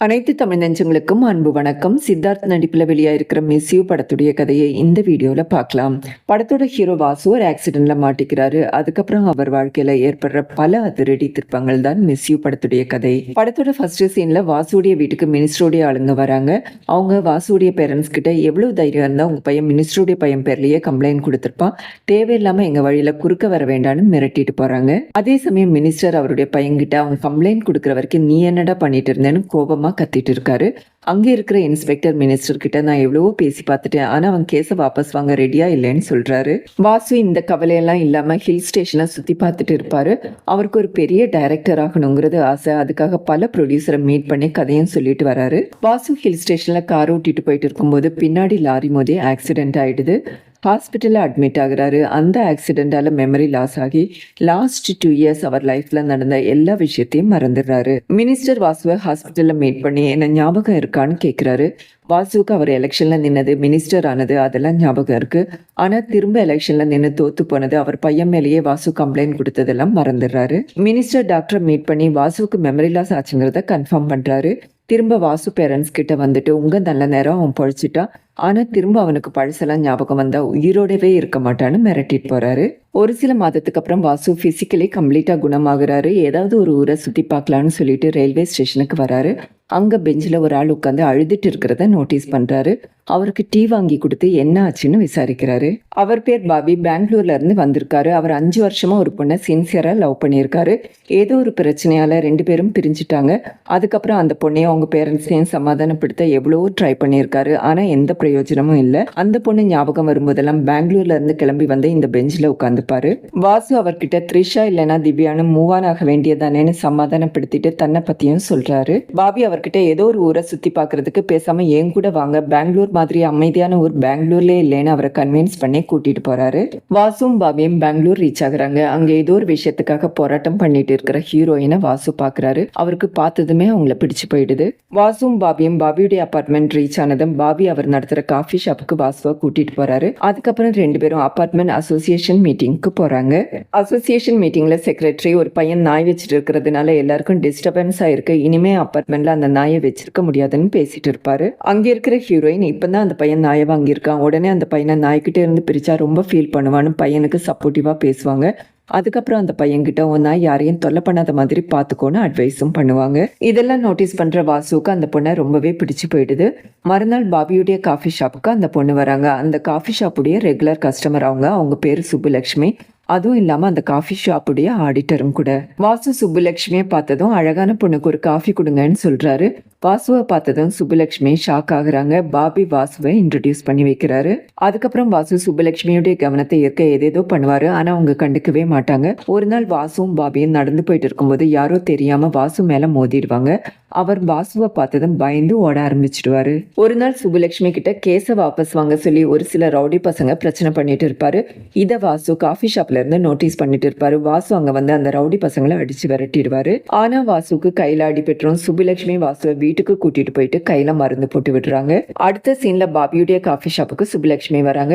அனைத்து தமிழ் நெஞ்சங்களுக்கும் அன்பு வணக்கம். சித்தார்த் நடிப்பில் வெளியாயிருக்கிற மிஸ் யூ படத்துடைய கதையை இந்த வீடியோவில் பார்க்கலாம். படத்தோட ஹீரோ வாசு ஒரு ஆக்சிடென்ட்ல மாட்டிக்கிறாரு. அதுக்கப்புறம் அவர் வாழ்க்கையில ஏற்படுற பல அதிரடி திருப்பங்கள் தான் மிஸ் யூ படத்துடைய கதை. படத்தோட ஃபர்ஸ்ட் சீன்ல வாசுடைய வீட்டுக்கு மினிஸ்டருடைய ஆளுங்க வராங்க. அவங்க வாசுடைய பேரண்ட்ஸ் கிட்ட எவ்வளவு தைரியம் இருந்தா உங்க பையன் மினிஸ்டருடைய பையன் பேர்லயே கம்ப்ளைண்ட் கொடுத்திருப்பான், தேவையில்லாம எங்க வழியில குறுக்க வர வேண்டாம்னு மிரட்டிட்டு போறாங்க. அதே சமயம் மினிஸ்டர் அவருடைய பையன்கிட்ட அவங்க கம்ப்ளைண்ட் கொடுக்குற வரைக்கும் நீ என்னடா பண்ணிட்டு இருந்தேன்னு கோபமா கத்திட்டு இருக்காரு. அங்கே இருக்கிற இன்ஸ்பெக்டர் மினிஸ்டர் கிட்ட நான் எவ்வளவோ பேசி பார்த்துட்டேன், ஆனா அவன் கேஸை வாபஸ் வாங்க ரெடியா இல்லைன்னு சொல்றாரு. வாசு இந்த கவலையெல்லாம் இல்லாம ஹில் ஸ்டேஷனை சுத்தி பார்த்துட்டு இருப்பாரு. அவருக்கு ஒரு பெரிய டைரக்டர் ஆகணுங்கிறது ஆசை. அதுக்காக பல ப்ரொடியூசரை மீட் பண்ணி கதையும் சொல்லிட்டு வராரு. வாசு ஹில் ஸ்டேஷன்ல கார் ஓட்டிட்டு போயிட்டு இருக்கும்போது பின்னாடி லாரி மோதி ஆக்சிடென்ட் ஆயிடுது. ஹாஸ்பிட்டலில் அட்மிட் ஆகுறாரு. அந்த ஆக்சிடென்டால மெமரி லாஸ் ஆகி லாஸ்ட் 2 இயர்ஸ் அவர் லைஃப்ல நடந்த எல்லா விஷயத்தையும் மறந்துடுறாரு. மினிஸ்டர் வாசுவை ஹாஸ்பிட்டலில் மீட் பண்ணி என்ன ஞாபகம் இருக்கான்னு கேட்குறாரு. வாசுவுக்கு அவர் எலெக்ஷன்ல நின்னது, மினிஸ்டர் ஆனது அதெல்லாம் ஞாபகம் இருக்கு. ஆனா திரும்ப எலெக்ஷன்ல நின்று தோத்து போனது, அவர் பையன் மேலேயே வாசு கம்ப்ளைண்ட் கொடுத்ததெல்லாம் மறந்துடுறாரு. மினிஸ்டர் டாக்டரை மீட் பண்ணி வாசுவுக்கு மெமரி லாஸ் ஆச்சுங்கிறத கன்ஃபார்ம் பண்றாரு. திரும்ப வாசு பேரண்ட்ஸ் கிட்ட வந்துட்டு உங்க நல்ல நேரம் அவன் பழிச்சிட்டான், ஆனா திரும்ப அவனுக்கு பழசெல்லாம் ஞாபகம் வந்தா உயிரோடவே இருக்க மாட்டான்னு மிரட்டிட்டு போறாரு. ஒரு சில மாதத்துக்கு அப்புறம் வாசு பிசிக்கலி கம்ப்ளீட்டா குணமாகறாரு. ஏதாவது ஒரு ஊரை சுத்தி பார்க்கலான்னு சொல்லிட்டு ரயில்வே ஸ்டேஷனுக்கு வராரு. அங்க பெஞ்சில் ஒரு ஆள் உட்காந்து அழுதுட்டு இருக்கிறத நோட்டீஸ் பண்றாரு. அவருக்கு டீ வாங்கி கொடுத்து என்ன ஆச்சுன்னு விசாரிக்கிறாரு. அவர் பேர் பாபி, பெங்களூர்ல இருந்து வந்திருக்காரு. அவர் 5 வருஷமா ஒரு பொண்ணை சின்சியரா லவ் பண்ணியிருக்காரு. ஏதோ ஒரு பிரச்சனையால 2 பேரும் பிரிஞ்சுட்டாங்க. அதுக்கப்புறம் அந்த பொண்ணையும் அவங்க பேரண்ட்ஸையும் சமாதானப்படுத்த எவ்வளவோ ட்ரை பண்ணியிருக்காரு. ஆனா எந்த பிரயோஜனமும் இல்லை. அந்த பொண்ணு ஞாபகம் வரும்போதெல்லாம் பெங்களூர்ல இருந்து கிளம்பி வந்து இந்த பெஞ்சில் உட்காந்துப்பாரு. வாசு அவர்கிட்ட த்ரிஷா இல்லைன்னா திவ்யானு மூவ் ஆன் ஆக வேண்டியதானேன்னு சமாதானப்படுத்திட்டு தன்னை பத்தியும் சொல்றாரு. பாபி அவர்கிட்ட ஏதோ ஒரு ஊரை சுத்தி பாக்குறதுக்கு பேசாம என் கூட வாங்க, பெங்களூர் மாதிரி அமைதியான ஊர் பெங்களூர்லயே இல்லைன்னு அவரை கன்வின்ஸ் பண்ணி கூட்டிட்டு போறாரு. வாசும் பாபியும் பெங்களூர் ரீச் ஆகுறாங்க. அங்க ஏதோ ஒரு விஷயத்துக்காக போராட்டம் பண்ணிட்டு இருக்கிற ஹீரோயினை வாசு பாக்குறாரு. அவருக்கு பார்த்ததுமே அவங்கள பிடிச்சு போயிடுது. வாசும் பாபியும் பாபியுடைய அபார்ட்மெண்ட் ரீச் ஆனதும் பாபி அவர் நடத்துற காஃபி ஷாப்புக்கு வாசுவை கூட்டிட்டு போறாரு. அதுக்கப்புறம் 2 பேரும் அபார்ட்மெண்ட் அசோசியேஷன் மீட்டிங்க்கு போறாங்க. அசோசியேஷன் மீட்டிங்ல செக்ரட்டரி ஒரு பையன் நாய் வச்சுட்டு இருக்கிறதுனால எல்லாருக்கும் டிஸ்டர்பன்ஸ் ஆயிருக்கு, இனிமே அபார்ட்மெண்ட்ல அந்த நாயை வச்சிருக்க முடியாதுன்னு பேசிட்டு இருப்பாரு. அங்க இருக்கிற ஹீரோயின் இப்பதான் அந்த பையன் நாயை வாங்கியிருக்கான், உடனே அந்த பையனை நாய்கிட்ட இருந்து பிரிச்சா ரொம்ப ஃபீல் பண்ணுவான்னு பையனுக்கு சப்போர்ட்டிவா பேசுவாங்க. அதுக்கப்புறம் அந்த பையன்கிட்ட உன் நாய் யாரையும் தொல்லை பண்ணாத மாதிரி பார்த்துக்கோன்னு அட்வைஸும் பண்ணுவாங்க. இதெல்லாம் நோட்டீஸ் பண்ற வாசுவுக்கு அந்த பொண்ணை ரொம்பவே பிடிச்சு போயிடுது. மறுநாள் பாபியுடைய காஃபி ஷாப்புக்கு அந்த பொண்ணு வராங்க. அந்த காஃபி ஷாப்புடைய ரெகுலர் கஸ்டமர் அவங்க பேரு சுப்புலட்சுமி. அதுவும் இல்லாம அந்த காஃபி ஷாப்புடைய ஆடிட்டரும் கூட. வாசு சுப்புலட்சுமியை பார்த்ததும் அழகான பொண்ணுக்கு ஒரு காஃபி கொடுங்கன்னு சொல்றாரு. வாசுவை பார்த்ததும் சுப்புலட்சுமி ஷாக் ஆகுறாங்க. பாபி வாசுவை இன்ட்ரடியூஸ் பண்ணி வைக்கிறாரு. அதுக்கப்புறம் வாசு சுப்புலட்சுமியுடைய கவனத்தை ஏற்க ஏதேதோ பண்ணுவாரு. ஆனா அவங்க கண்டுக்கவே மாட்டாங்க. ஒரு நாள் வாசுவும் பாபியும் நடந்து போயிட்டு இருக்கும்போது யாரோ தெரியாம வாசு மேல மோதிடுவாங்க. அவர் வாசுவை பார்த்ததும் பயந்து ஓட ஆரம்பிச்சிடுவாரு. ஒரு நாள் சுப்புலட்சுமி கிட்ட கேஸை வாபஸ் வாங்க சொல்லி ஒரு சில ரவுடி பசங்க பிரச்சனை பண்ணிட்டு இருப்பாரு. இதை வாசு காஃபி ஷாப்ல இருந்து நோட்டீஸ் பண்ணிட்டு இருப்பாரு. வாசு அங்க வந்து அந்த ரவுடி பசங்களை அடிச்சு விரட்டிடுவாரு. ஆனா வாசுக்கு கையில அடிபட்டுரும். சுப்புலட்சுமி வாசுவை வீட்டுக்கு கூட்டிட்டு போயிட்டு கையில மருந்து போட்டு விடுறாங்க. அடுத்த சீன்ல பாபியுடைய காஃபி ஷாப்புக்கு சுப்புலட்சுமி வராங்க.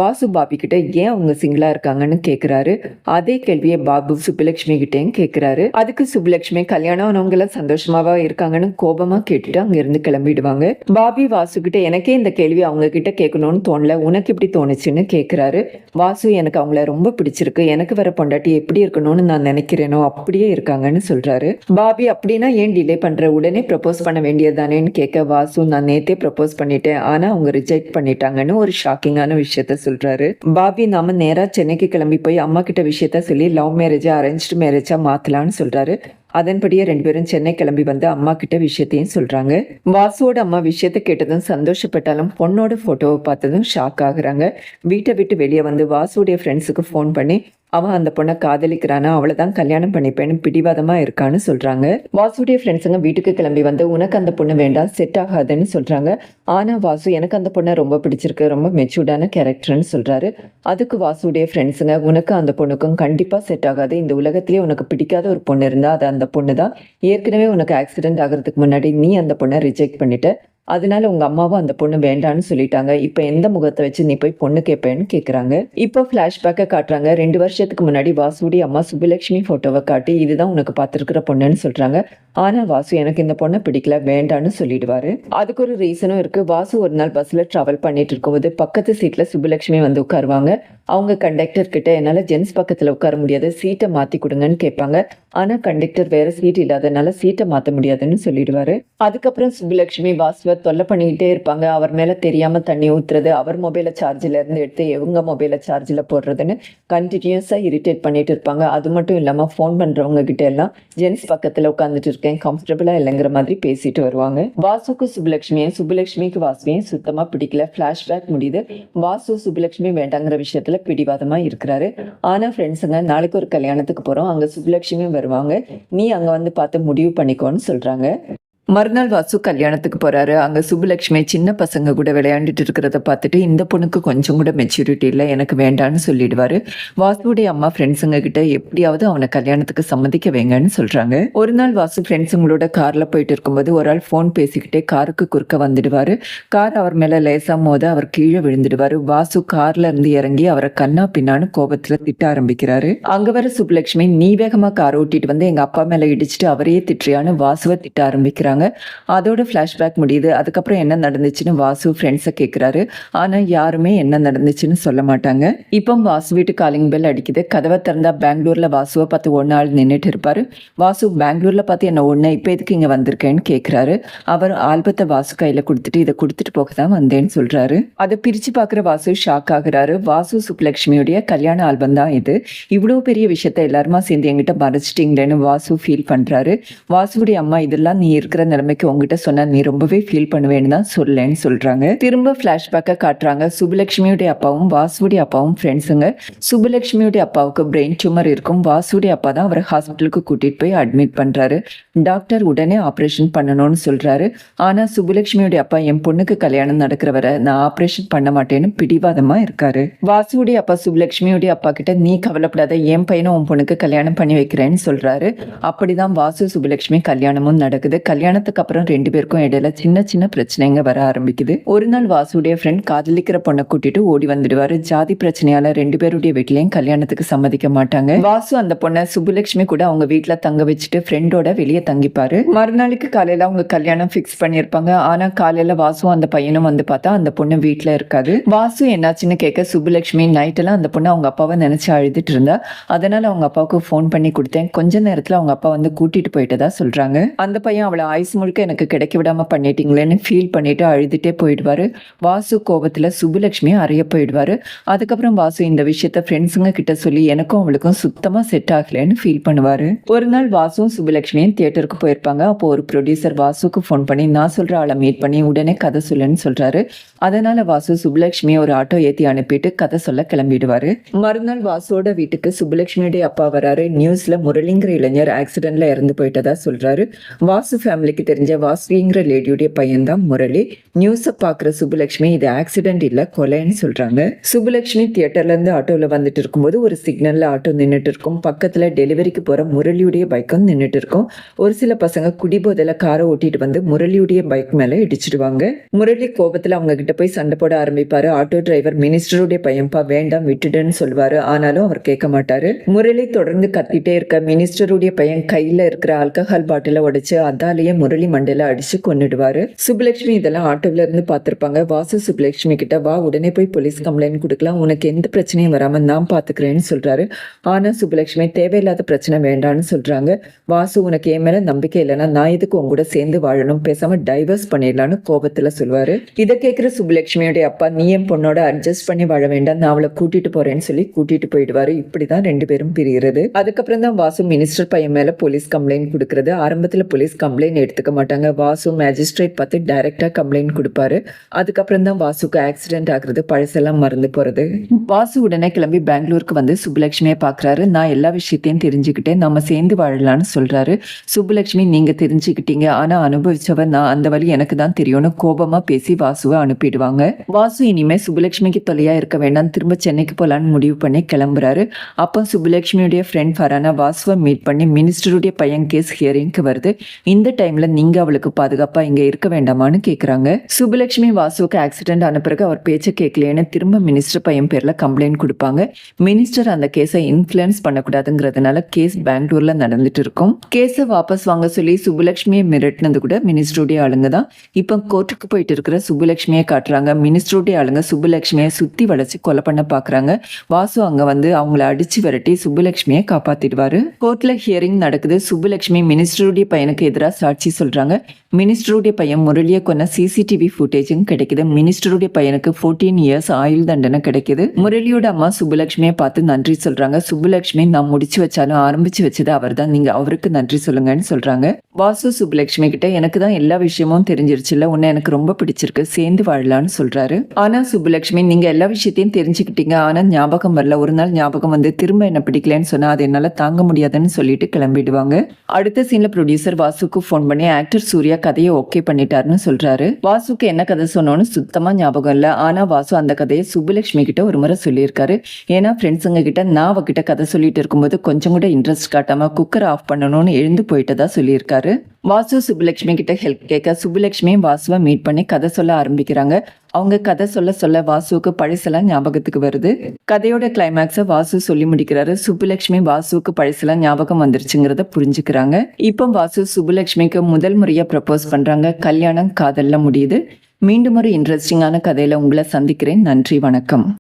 வாசு பாபி கிட்ட ஏன் அவங்க சிங்கிளா இருக்காங்கன்னு கேக்குறாரு. அதே கேள்வியை பாபு சுப்புலட்சுமி கிட்டேயும் கேக்குறாரு. அதுக்கு சுப்புலட்சுமி கல்யாணம் ஆனவங்க எல்லாம் சந்தோஷமாவா இருக்காங்கன்னு கோபமா கேட்டுட்டு அங்க இருந்து கிளம்பிடுவாங்க. பாபி வாசு கிட்ட எனக்கே இந்த கேள்வி அவங்க கிட்ட கேட்கணும்னு தோணல, உனக்கு எப்படி தோணுச்சுன்னு கேக்குறாரு. வாசு எனக்கு அவங்கள ரொம்ப பிடிச்சிருக்கு, எனக்கு வர பொண்டாட்டி எப்படி இருக்கணும்னு நான் நினைக்கிறேனோ அப்படியே இருக்காங்கன்னு சொல்றாரு. பாபி அப்படின்னா ஏன் டிலே பண்ற, உடனே ப்ரப்போஸ் பண்ண வேண்டியதானேன்னு கேட்க வாசு நான் நேத்தே ப்ரப்போஸ் பண்ணிட்டேன், ஆனா அவங்க ரிஜெக்ட் பண்ணிட்டாங்கன்னு ஒரு ஷாக்கிங்கான விஷயத்த சொல்றாரு. பாபி நாம நேரா சென்னைக்கு கிளம்பி போய் அம்மா கிட்ட விஷயத்த சொல்லி லவ் மேரேஜா அரேஞ்ச்டு மேரேஜா மாத்தலான்னு சொல்றாரு. அதன்படியே 2 பேரும் சென்னை கிளம்பி வந்து அம்மா கிட்ட விஷயத்தையும் சொல்றாங்க. வாசுவோட அம்மா விஷயத்த கேட்டதும் சந்தோஷப்பட்டாலும் பொண்ணோட போட்டோவை பார்த்ததும் ஷாக் ஆகுறாங்க. வீட்டை விட்டு வெளியே வந்து வாசுவோடைய ஃப்ரெண்ட்ஸுக்கு ஃபோன் பண்ணி அவன் அந்த பொண்ணை காதலிக்கிறானா, அவளைதான் கல்யாணம் பண்ணிப்பேன்னு பிடிவாதமா இருக்கான்னு சொல்றாங்க. வாசுடைய ஃப்ரெண்ட்ஸுங்க வீட்டுக்கு கிளம்பி வந்து உனக்கு அந்த பொண்ணு வேண்டாம், செட் ஆகாதுன்னு சொல்றாங்க. ஆனா வாசு எனக்கு அந்த பொண்ணை ரொம்ப பிடிச்சிருக்கு, ரொம்ப மெச்சூர்டான கேரக்டர்னு சொல்றாரு. அதுக்கு வாசுடைய ஃப்ரெண்ட்ஸுங்க உனக்கு அந்த பொண்ணுக்கும் கண்டிப்பா செட் ஆகாது, இந்த உலகத்திலேயே உனக்கு பிடிக்காத ஒரு பொண்ணு இருந்தா அது அந்த பொண்ணு தான். ஏற்கனவே உனக்கு ஆக்சிடென்ட் ஆகிறதுக்கு முன்னாடி நீ அந்த பொண்ணை ரிஜெக்ட் பண்ணிட்ட, அதனால உங்க அம்மாவும் அந்த பொண்ணு வேண்டான்னு சொல்லிட்டாங்க. இப்ப எந்த முகத்தை வச்சு நீ போய் பொண்ணு கேட்பேன்னு கேட்குறாங்க. இப்போ ஃப்ளாஷ்பேக்கை காட்டுறாங்க. 2 வருஷத்துக்கு முன்னாடி வாசுடைய அம்மா சுப்புலட்சுமி ஃபோட்டோவை காட்டி இதுதான் உனக்கு பார்த்துருக்கிற பொண்ணுன்னு சொல்றாங்க. ஆனா வாசு எனக்கு இந்த பொண்ணை பிடிக்கல வேண்டான்னு சொல்லிடுவாரு. அதுக்கு ஒரு ரீசனும் இருக்கு. வாசு ஒரு நாள் பஸ்ல டிராவல் பண்ணிட்டு இருக்கும்போது பக்கத்து சீட்ல சுப்புலட்சுமி வந்து உட்காருவாங்க. அவங்க கண்டக்டர் கிட்ட என்னால ஜென்ஸ் பக்கத்துல உட்கார முடியாது, சீட்டை மாத்தி கொடுங்கன்னு கேட்பாங்க. ஆனா கண்டக்டர் வேற சீட் இல்லாதனால சீட்டை மாத்த முடியாதுன்னு சொல்லிடுவாரு. அதுக்கப்புறம் சுப்புலட்சுமி வாசுவை தொல்லை பண்ணிக்கிட்டே இருப்பாங்க. அவர் மேல தெரியாம தண்ணி ஊத்துறது, அவர் மொபைல சார்ஜில இருந்து எடுத்து இவங்க மொபைல சார்ஜில் போடுறதுன்னு கண்டினியூஸா இரிட்டேட் பண்ணிட்டு இருப்பாங்க. அது மட்டும் இல்லாம ஃபோன் பண்றவங்க கிட்ட எல்லாம் ஜென்ஸ் பக்கத்துல உட்காந்துட்டு இருக்கேன், கம்ஃபர்டபுளா இல்லைங்கிற மாதிரி பேசிட்டு வருவாங்க. வாசுக்கு சுப்புலட்சுமியும் சுப்புலட்சுமிக்கு வாசுவையும் சுத்தமா பிடிக்கல. ஃபிளாஷ்பேக் முடியுது. வாசு சுப்புலட்சுமி வேண்டாங்கிற விஷயத்துல பிடிவாதமா இருக்கிறாரு. ஆனா ஃப்ரெண்ட்ஸுங்க நாளைக்கு ஒரு கல்யாணத்துக்கு போறோம், அங்க சுப்புலட்சுமியும் வருவாங்க, நீ அங்க வந்து பார்த்து முடிவு பண்ணிக்கோன்னு சொல்றாங்க. மறுநாள் வாசு கல்யாணத்துக்கு போறாரு. அங்க சுப்புலட்சுமி சின்ன பசங்க கூட விளையாண்டுட்டு இருக்கிறத பார்த்துட்டு இந்த பொண்ணுக்கு கொஞ்சம் கூட மெச்சூரிட்டி இல்லை, எனக்கு வேண்டான்னு சொல்லிடுவாரு. வாசுடைய அம்மா ஃப்ரெண்ட்ஸுங்க கிட்ட எப்படியாவது அவனை கல்யாணத்துக்கு சம்மதிக்க வைங்கன்னு சொல்றாங்க. ஒரு நாள் வாசு ஃப்ரெண்ட்ஸுங்களோட கார்ல போயிட்டு இருக்கும்போது ஒரு ஆள் ஃபோன் பேசிக்கிட்டே காருக்கு குறுக்க வந்துடுவாரு. கார் அவர் மேல லேசா மோத அவர் கீழே விழுந்துடுவாரு. வாசு கார்ல இருந்து இறங்கி அவரை கண்ணா பின்னான்னு கோபத்துல திட்ட ஆரம்பிக்கிறாரு. அங்க வர சுப்புலட்சுமி நீ வேகமா கார் ஓட்டிட்டு வந்து எங்க அப்பா மேல இடிச்சுட்டு அவரையே திட்டுறியான்னு வாசுவை திட்ட ஆரம்பிக்கிறாங்க. அதோட ஃபிளாஷ்பேக் முடியுது. அதுக்கப்புறம் என்ன நடந்துச்சுன்னு வாசு ஃப்ரெண்ட்ஸை கேட்குறாரு. ஆனால் யாருமே என்ன நடந்துச்சுன்னு சொல்ல மாட்டாங்க. இப்போ வாசு வீட்டு காலிங் பெல் அடிக்குது. கதவை திறந்தா பெங்களூர்ல வாசுவை பார்த்து ஒன்று ஆள் நின்றுட்டு இருப்பாரு. வாசு பெங்களூர்ல பார்த்து என்ன ஒன்று இப்போ எதுக்கு இங்கே வந்திருக்கேன்னு கேட்குறாரு. அவர் ஆல்பத்தை வாசு கையில் கொடுத்துட்டு இதை கொடுத்துட்டு போக தான் வந்தேன்னு சொல்றாரு. அதை பிரித்து பார்க்குற வாசு ஷாக் ஆகுறாரு. வாசு சுப்புலட்சுமியுடைய கல்யாண ஆல்பம் தான் இது. இவ்வளோ பெரிய விஷயத்த எல்லாருமா சேர்ந்து எங்கிட்ட மறைச்சிட்டிங்களேன்னு வாசு ஃபீல் பண்ணுறாரு. வாசுடைய அம்மா இதெல்லாம் நீ இருக்கிற நிலைமைக்கு உங்ககிட்ட சொன்னா நீ ரொம்பவே ஃபீல் பண்ணுவேன்னு தான் சொல்லேன்னு சொல்றாங்க. திரும்ப ஃபிளாஷ்பேக்கை காட்டுறாங்க. சுப்புலட்சுமியுடைய அப்பாவும் வாசுடைய அப்பாவும் ஃப்ரெண்ட்ஸுங்க. சுப்புலட்சுமியுடைய அப்பாவுக்கு பிரெயின் டியூமர் இருக்கும். வாசுடைய அப்பா தான் அவரை ஹாஸ்பிட்டலுக்கு கூட்டிட்டு போய் அட்மிட் பண்றாரு. டாக்டர் உடனே ஆப்ரேஷன் பண்ணணும்னு சொல்றாரு. ஆனா சுப்புலட்சுமியுடைய அப்பா என் பொண்ணுக்கு கல்யாணம் நடக்கிற வரை நான் ஆப்ரேஷன் பண்ண மாட்டேன்னு பிடிவாதமா இருக்காரு. வாசுடைய அப்பா சுப்புலட்சுமியுடைய அப்பா கிட்ட நீ கவலைப்படாத, என் பையனும் உன் பொண்ணுக்கு கல்யாணம் பண்ணி வைக்கிறேன்னு சொல்றாரு. அப்படிதான் வாசு சுப்புலட்சுமி கல்யாணமும் நடக்குது. கல்யாணத்துக்கு அப்புறம் 2 பேருக்கும் இடையில சின்ன சின்ன பிரச்சனைங்க வர ஆரம்பிக்குது. ஒரு நாள் வாசுடைய ஃப்ரெண்ட் காதலிக்கிற பொண்ணை கூட்டிட்டு ஓடி வந்துடுவாரு. ஜாதி பிரச்சனையால 2 பேருடைய வீட்லயும் கல்யாணத்துக்கு சம்மதிக்க மாட்டாங்க. வாசு அந்த பொண்ணை சுப்புலட்சுமி கூட அவங்க வீட்டுல தங்க வச்சுட்டு ஃப்ரெண்டோட வெளியே தங்கிப்பாரு. மறுநாளுக்கு காலையில அவங்க கல்யாணம் ஃபிக்ஸ் பண்ணியிருப்பாங்க. ஆனா காலையில வாசுவும் அந்த பையனும் வந்து பார்த்தா அந்த பொண்ணு வீட்டுல இருக்காது. வாசு என்னாச்சுன்னு கேட்க சுப்புலட்சுமி நைட்டெல்லாம் அந்த பொண்ணு அவங்க அப்பாவை நினைச்சு அழுதுட்டு இருந்தா. அதனால அவங்க அப்பாவுக்கு ஃபோன் பண்ணி கொடுத்தேன், கொஞ்ச நேரத்துல அவங்க அப்பா வந்து கூட்டிட்டு போயிட்டதா சொல்றாங்க. அந்த பையன் அவளை ஆயுசு முழுக்க எனக்கு கிடைக்க விடாம பண்ணிட்டீங்களேன்னு ஃபீல் பண்ணிட்டு அழுதுட்டே போயிடுவாரு. வாசு கோபத்துல சுப்புலட்சுமி அறைய போயிடுவாரு. அதுக்கப்புறம் வாசு இந்த விஷயத்த ஃப்ரெண்ட்ஸுங்க கிட்ட சொல்லி எனக்கும் அவளுக்கும் சுத்தமா செட் ஆகலன்னு ஃபீல் பண்ணுவாரு. ஒரு நாள் வாசுவும் சுப்புலட்சுமியும் தியேட்டருக்கு போயிருப்பாங்க. அப்போ ஒரு ப்ரொடியூசர் வாசுக்கு ஃபோன் பண்ணி நான் சொல்ற ஆளை மீட் பண்ணி உடனே கதை சொல்லுன்னு சொல்றாரு. அதனால வாசு சுப்புலட்சுமியை ஒரு ஆட்டோ ஏற்றி அனுப்பிட்டு கதை சொல்ல கிளம்பிடுவாரு. மறுநாள் வாசுவோட வீட்டுக்கு சுப்புலட்சுமியுடைய அப்பா வராரு. நியூஸ்ல முரளிங்கிற இளைஞர் ஆக்சிடென்ட்ல இறந்து போயிட்டதா சொல்றாரு. வாசு ஃபேமிலிக்கு தெரிஞ்ச வாசுங்கிற லேடியுடைய பையன் தான் முரளி. நியூஸை பார்க்குற சுப்புலட்சுமி இது ஆக்சிடென்ட் இல்லை கொலைன்னு சொல்றாங்க. சுப்புலட்சுமி தியேட்டர்ல இருந்து ஆட்டோவில் வந்துட்டு இருக்கும்போது ஒரு சிக்னல்ல ஆட்டோ நின்றுட்டு இருக்கும். பக்கத்துல டெலிவரிக்கு போற முரளியுடைய பைக்கும் நின்றுட்டு இருக்கும். ஒரு சில பசங்க குடிபோதையில காரை ஓட்டிட்டு வந்து முரளியுடைய பைக் மேல இடிச்சிடுவாங்க. முரளி கோபத்துல அவங்க கிட்ட போய் சண்டை போட ஆரம்பிப்பாரு. ஆட்டோ டிரைவர் மினிஸ்டருடைய பையன்பா வேண்டாம் விட்டுடுன்னு சொல்லுவாரு. ஆனாலும் அவர் கேட்க மாட்டாரு. முரளி தொடர்ந்து கத்திட்டே இருக்க மினிஸ்டருடைய பையன் கையில இருக்கிற ஆல்கஹால் பாட்டில உடைச்சு அதாலேயே முரளி மண்டையில அடிச்சு கொன்னுடுவாரு. சுப்புலட்சுமி இதெல்லாம் ஆட்டோல இருந்து பார்த்திருப்பாங்க. வாசு சுப்புலட்சுமி கிட்ட வா உடனே போய் போலீஸ் கம்ப்ளைண்ட் கொடுக்கலாம், உனக்கு எந்த பிரச்சனையும் வராம நான் பாத்துக்கிறேன்னு சொல்றாரு. ஆனா சுப்புலட்சுமி தேவையில்லாத பிரச்சனை வேண்டான்னு சொல்றாங்க. வாசு உனக்கு என் மேல நம்பிக்கை இல்லைன்னா நான் எதுக்கு உங்க கூட சேர்ந்து வாழணும், பேசாம டைவர்ஸ் பண்ணிடலான்னு கோபத்துல சொல்வாரு. இதை கேட்கிற சுப்புலட்சுமியோட அப்பா நீ என் பொண்ணோட அட்ஜஸ்ட் பண்ணி வாழ வேண்டாம், நான் அவளை கூட்டிட்டு போறேன்னு சொல்லி கூட்டிட்டு போயிடுவாரு. இப்படிதான் 2 பேரும் பிரிகிறது. அதுக்கப்புறம் தான் வாசு மினிஸ்டர் பையன் மேல போலீஸ் கம்ப்ளைண்ட் கொடுக்கறது. ஆரம்பத்துல போலீஸ் கம்ப்ளைண்ட் எடுத்துக்க மாட்டாங்க. வாசு மேஜிஸ்ட்ரேட் பார்த்து டைரக்டா கம்ப்ளைண்ட் கொடுப்பாரு. அதுக்கப்புறம் தான் வாசுக்கு ஆக்சிடென்ட் ஆகுறது, பழசெல்லாம் மறந்து போறது. வாசு உடனே கிளம்பி பெங்களூருக்கு வந்து சுப்புலட்சுமியை பாக்குறாரு. நான் எல்லா விஷயத்தையும் தெரிஞ்சுக்கிட்டேன், நம்ம சேர்ந்து வாழலாம்னு சொல்றாரு. சுப்புலட்சுமி நீங்க தெரிஞ்சுக்கிட்டீங்க, ஆனா அனுபவிச்சவன் நான், அந்த வழி எனக்கு தான் தெரியும்னு கோபமா பேசி வாசுவை அனுப்பிடுவாங்க. வாசு இனிமே சுப்புலட்சுமிக்கு தொல்லையா இருக்க வேண்டாம், திரும்ப சென்னைக்கு போலான்னு முடிவு பண்ணி கிளம்புறாரு. அப்போ சுப்புலட்சுமியுடைய ஃப்ரெண்ட் ஃபரானா வாசுவை மீட் பண்ணி மினிஸ்டருடைய பையன் கேஸ் ஹியரிங்க்கு வருது. இந்த டைம்ல டைம்ல நீங்க அவளுக்கு பாதுகாப்பா இங்க இருக்க வேண்டாமான்னு கேக்குறாங்க. சுப்புலட்சுமி வாசுவுக்கு ஆக்சிடென்ட் ஆன பிறகு அவர் பேச்ச கேட்கலையேன்னு திரும்ப மினிஸ்டர் பையன் பேர்ல கம்ப்ளைண்ட் கொடுப்பாங்க. மினிஸ்டர் அந்த கேஸை இன்ஃப்ளூயன்ஸ் பண்ணக்கூடாதுங்கிறதுனால கேஸ் பெங்களூர்ல நடந்துட்டு இருக்கும். கேஸை வாபஸ் வாங்க சொல்லி சுப்புலட்சுமியை மிரட்டினது கூட மினிஸ்டருடைய ஆளுங்க தான். இப்ப கோர்ட்டுக்கு போயிட்டு இருக்கிற சுப்புலட்சுமியை காட்டுறாங்க. மினிஸ்டருடைய ஆளுங்க சுப்புலட்சுமியை சுத்தி வளைச்சு கொலை பண்ண பாக்குறாங்க. வாசு அங்க வந்து அவங்கள அடிச்சு விரட்டி சுப்புலட்சுமியை காப்பாத்திடுவாரு. கோர்ட்ல ஹியரிங் நடக்குது. சுப்புலட்சுமி மினிஸ்டருடைய பையனுக்கு எதிராக சாட்சி சொல்றாங்க. மினிஸ்டருடைய பையன் முரளியை கொன்ன சிசிடிவி ஃபுட்டேஜும் கிடைக்குது. மினிஸ்டருடைய பையனுக்கு 14 இயர்ஸ் ஆயுள் தண்டனை கிடைக்குது. முரளியோட அம்மா சுப்புலட்சுமியை பார்த்து நன்றி சொல்றாங்க. சுப்புலட்சுமி நான் முடிச்சு வச்சாலும் ஆரம்பிச்சு வச்சது அவர் தான், நீங்க அவருக்கு நன்றி சொல்லுங்கன்னு சொல்றாங்க. வாசு சுப்புலட்சுமி கிட்ட எனக்கு தான் எல்லா விஷயமும் தெரிஞ்சிருச்சுல்ல, உன்னை எனக்கு ரொம்ப பிடிச்சிருக்கு, சேர்ந்து வாழலான்னு சொல்றாரு. ஆனா சுப்புலட்சுமி நீங்க எல்லா விஷயத்தையும் தெரிஞ்சுக்கிட்டீங்க, ஆனா ஞாபகம் வரல, ஒரு நாள் ஞாபகம் வந்து திரும்ப என்ன பிடிக்கலன்னு சொன்னா அது என்னால தாங்க முடியாதுன்னு சொல்லிட்டு கிளம்பிடுவாங்க. அடுத்த சீன்ல ப்ரொடியூசர் வாசுக்கு போன் பண்ணி ஆக்டர் சூர்யா கதையை ஓகே பண்ணிட்டாருன்னு சொல்றாரு. வாசுக்கு என்ன கதை சொன்னோன்னு சுத்தமா ஞாபகம் இல்ல. ஆனா வாசு அந்த கதையை சுப்புலட்சுமி கிட்ட ஒரு முறை சொல்லியிருக்காரு. ஏன்னா ஃப்ரெண்ட்ஸுங்க கிட்ட நான் அவகிட்ட கதை சொல்லிட்டு இருக்கும்போது கொஞ்சம் கூட இன்ட்ரெஸ்ட் காட்டாம குக்கர் ஆஃப் பண்ணணும்னு எழுந்து போயிட்டதா சொல்லியிருக்காரு. வாசு சுப்புலட்சுமி கிட்ட ஹெல்ப் கேட்க சுப்புலட்சுமியும் வாசுவை மீட் பண்ணி கதை சொல்ல ஆரம்பிக்கிறாங்க. அவங்க கதை சொல்ல சொல்ல வாசுவுக்கு பழசெல்லாம் ஞாபகத்துக்கு வருது. கதையோட கிளைமேக்ஸை வாசு சொல்லி முடிக்கிறாரு. சுப்புலட்சுமி வாசுவுக்கு பழசெல்லாம் ஞாபகம் வந்துருச்சுங்கிறத புரிஞ்சுக்கிறாங்க. இப்போ வாசு சுப்புலட்சுமிக்கு முதல் முறையா ப்ரப்போஸ் பண்றாங்க. கல்யாணம் காதல்ல முடியுது. மீண்டும் ஒரு இன்ட்ரெஸ்டிங்கான கதையில உங்களை சந்திக்கிறேன். நன்றி, வணக்கம்.